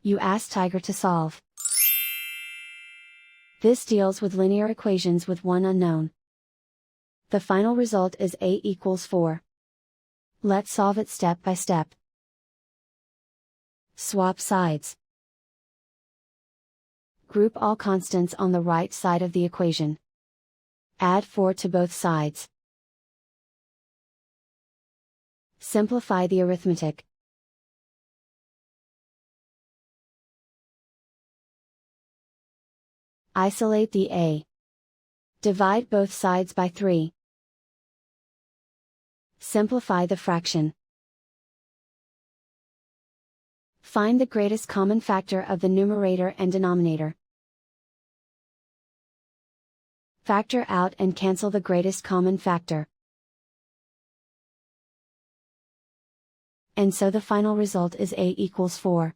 You ask Tiger to solve. This deals with linear equations with one unknown. The final result is a equals 4. Let's solve it step by step. Swap sides. Group all constants on the right side of the equation. Add 4 to both sides. Simplify the arithmetic. Isolate the a. Divide both sides by 3. Simplify the fraction. Find the greatest common factor of the numerator and denominator. Factor out and cancel the greatest common factor. And so the final result is a equals 4.